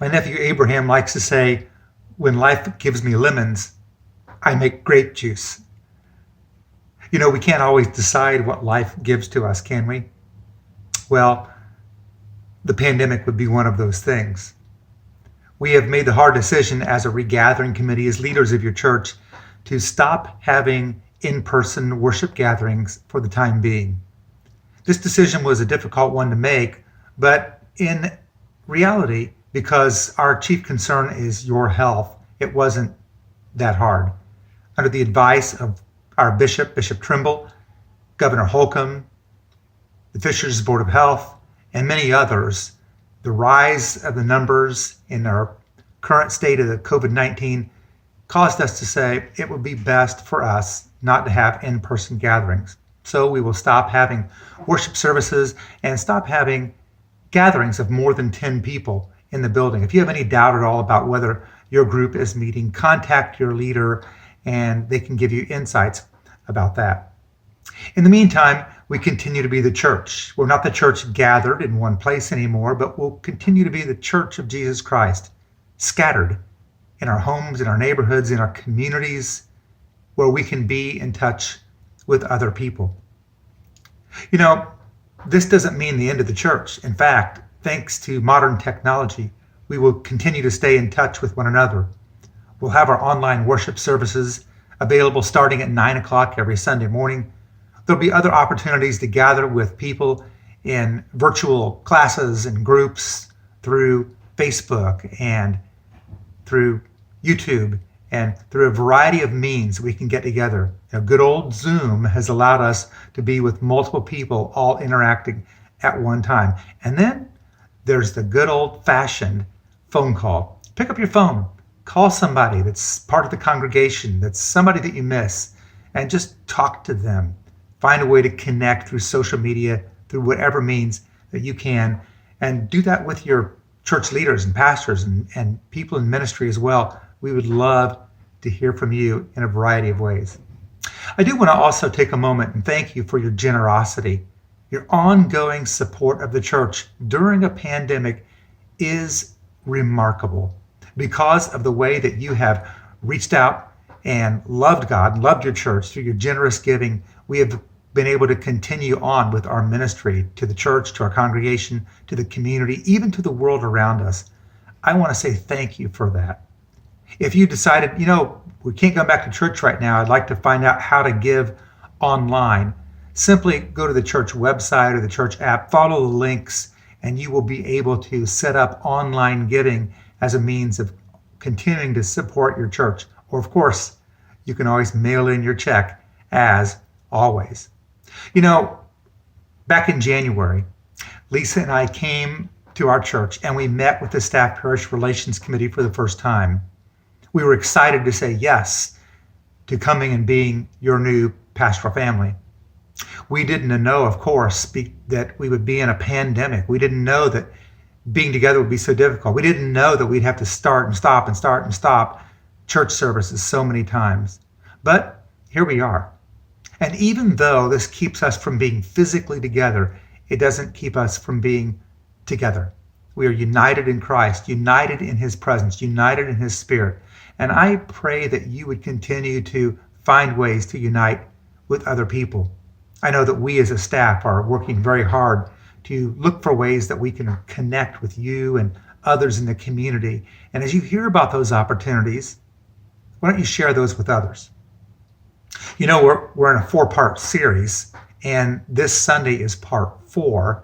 My nephew Abraham likes to say, when life gives me lemons, I make grape juice. We can't always decide what life gives to us, can we? Well, the pandemic would be one of those things. We have made the hard decision as a regathering committee, as leaders of your church, to stop having in-person worship gatherings for the time being. This decision was a difficult one to make, but in reality, because our chief concern is your health, it wasn't that hard. Under the advice of our bishop, Bishop Trimble, Governor Holcomb, the Fishers Board of Health, and many others, the rise of the numbers in our current state of the COVID-19 caused us to say it would be best for us not to have in-person gatherings. So we will stop having worship services and stop having gatherings of more than 10 people in the building. If you have any doubt at all about whether your group is meeting, contact your leader and they can give you insights about that. In the meantime, we continue to be the church. We're not the church gathered in one place anymore, but we'll continue to be the church of Jesus Christ, scattered in our homes, in our neighborhoods, in our communities, where we can be in touch with other people. This doesn't mean the end of the church. In fact, thanks to modern technology, we will continue to stay in touch with one another. We'll have our online worship services available starting at 9 o'clock every Sunday morning. There'll be other opportunities to gather with people in virtual classes and groups through Facebook and through YouTube and through a variety of means we can get together. Good old Zoom has allowed us to be with multiple people all interacting at one time. And then there's the good old-fashioned phone call. Pick up your phone, call somebody that's part of the congregation, that's somebody that you miss, and just talk to them. Find a way to connect through social media, through whatever means that you can, and do that with your church leaders and pastors and people in ministry as well. We would love to hear from you in a variety of ways. I do want to also take a moment and thank you for your generosity. Your ongoing support of the church during a pandemic is remarkable because of the way that you have reached out and loved God, loved your church through your generous giving. We have been able to continue on with our ministry to the church, to our congregation, to the community, even to the world around us. I want to say thank you for that. If you decided, we can't go back to church right now, I'd like to find out how to give online, simply go to the church website or the church app, follow the links, and you will be able to set up online giving as a means of continuing to support your church. Or, of course, you can always mail in your check as always. Back in January, Lisa and I came to our church and we met with the Staff Parish Relations Committee for the first time. We were excited to say yes to coming and being your new pastoral family. We didn't know, of course, that we would be in a pandemic. We didn't know that being together would be so difficult. We didn't know that we'd have to start and stop and start and stop church services so many times. But here we are. And even though this keeps us from being physically together, it doesn't keep us from being together. We are united in Christ, united in His presence, united in His Spirit. And I pray that you would continue to find ways to unite with other people. I know that we as a staff are working very hard to look for ways that we can connect with you and others in the community. And as you hear about those opportunities, why don't you share those with others? We're in a 4-part series, and this Sunday is part 4.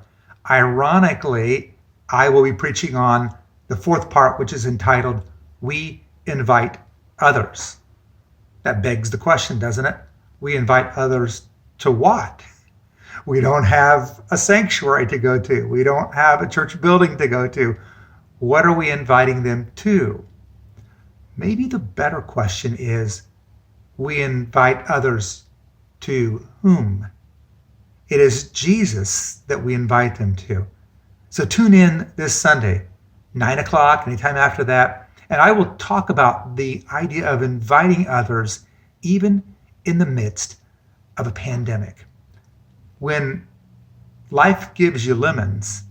Ironically, I will be preaching on the 4th part, which is entitled, We Invite Others. That begs the question, doesn't it? We invite others to what? We don't have a sanctuary to go to. We don't have a church building to go to. What are we inviting them to? Maybe the better question is, we invite others to whom? It is Jesus that we invite them to. So tune in this Sunday, 9 o'clock, anytime after that, and I will talk about the idea of inviting others even in the midst of a pandemic. When life gives you lemons,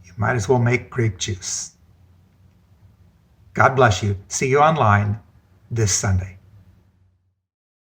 you might as well make grape juice. God bless you. See you online this Sunday.